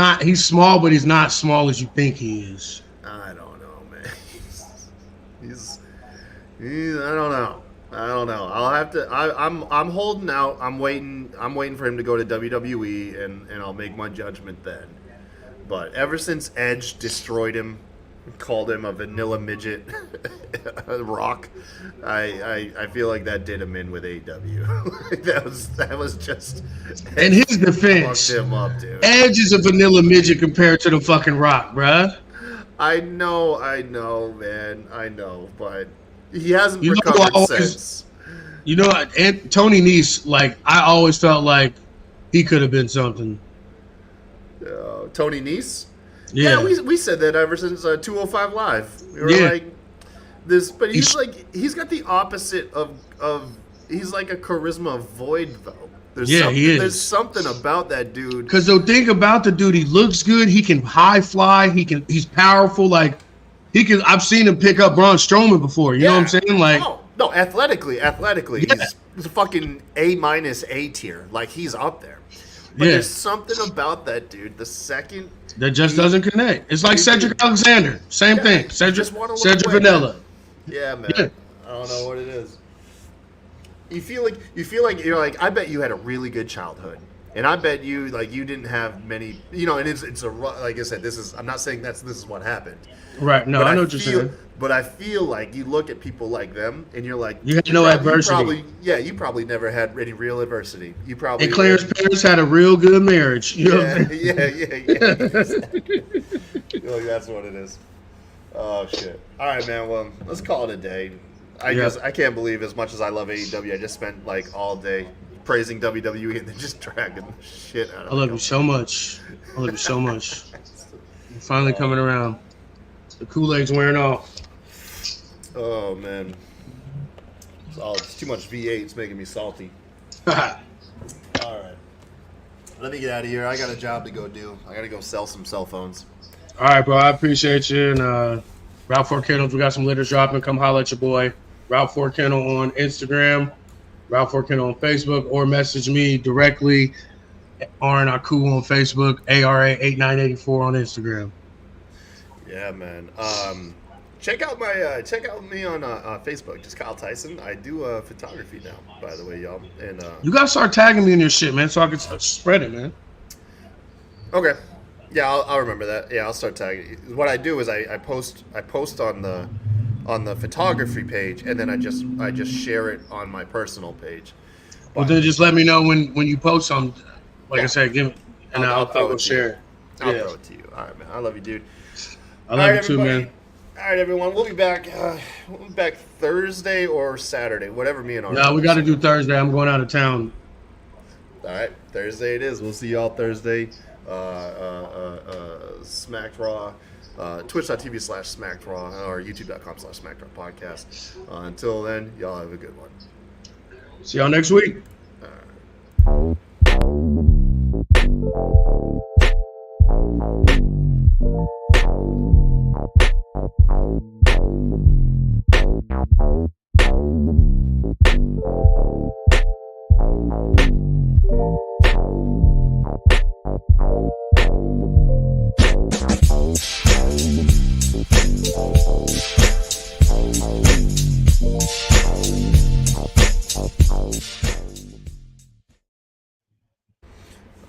small, but he's not small as you think he is. I don't know, man. he's I don't know. I'll have to. I'm holding out. I'm waiting for him to go to WWE, and I'll make my judgment then. But ever since Edge destroyed him, called him a vanilla midget, rock, I feel like that did him in with AEW. that was just. In his Fucked defense, him up, dude. Edge is a vanilla midget compared to the fucking Rock, bruh. I know, man. I know, but he hasn't You know who recovered I always- since. You know, and Tony Nese, like, I always felt like he could have been something. Tony Nese? Yeah. we said that ever since 205 Live. We were Yeah. like this, but he's He's- he's got the opposite of he's like a charisma void though. Yeah, he is. There's something about that dude. Because the thing about the dude, he looks good. He can high fly. He's powerful. Like, I've seen him pick up Braun Strowman before. You know what I'm saying? Like, no, athletically, Yeah. he's a fucking A tier. Like, he's up there. But Yeah. there's something about that dude. The second that just doesn't connect. It's like Cedric Alexander. Same thing. you Cedric just wanna look away, Vanilla. Yeah, man. Yeah. I don't know what it is. You feel like you're like, I bet you had a really good childhood, and I bet you like you didn't have many, and it's a like I said, I'm not saying this is what happened. Right. No, But I know what you're feel, saying. But I feel like you look at people like them, and you're like, You had no adversity. You probably never had any real adversity. You probably And Clarence Paris had a real good marriage. You know what I'm saying? yeah. You're like, that's what it is. Oh shit! All right, man. Well, let's call it a day. I can't believe, as much as I love AEW, I just spent like all day praising WWE and then just dragging the shit out of I love the you so much. I love you so much. You're finally coming around. The Kool-Aid's wearing off. Oh man, it's too much V8. It's making me salty. All All right, let me get out of here. I got a job to go do. I got to go sell some cell phones. right, bro. I appreciate you. And Route 4 Kennels, we got some litters dropping. Come holler at your boy. Route 4 Kennel on Instagram. Route 4 Kennel on Facebook. Or message me directly. Arin Aku on Facebook. ARA8984 on Instagram. Yeah, man. check out me on Facebook. Just Kyle Tyson. I do photography now, by the way, y'all. And You gotta start tagging me in your shit, man, so I can spread it, man. okay, yeah, I'll remember that. Yeah, I'll start tagging. What I do is I post on the photography page, and then I just share it on my personal page. Well, then just let me know when you post on. Like Yeah. I said, give, and I'll throw it to share you. it. I'll Yeah. throw it to you. All right, man. I love you, dude. I love All right, you too, everybody. man. All right, everyone. We'll be back. We'll be back Thursday or Saturday, whatever me and Art. No, we got to do Thursday. I'm going out of town. All right, Thursday it is. We'll see y'all Thursday. Smacked Raw, twitch.tv/Smacked Raw or youtube.com/Smacked Raw podcast. Until then, y'all have a good one. See y'all next week.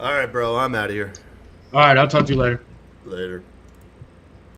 All right, bro. I'm out of here. All right, I'll talk to you later. Later.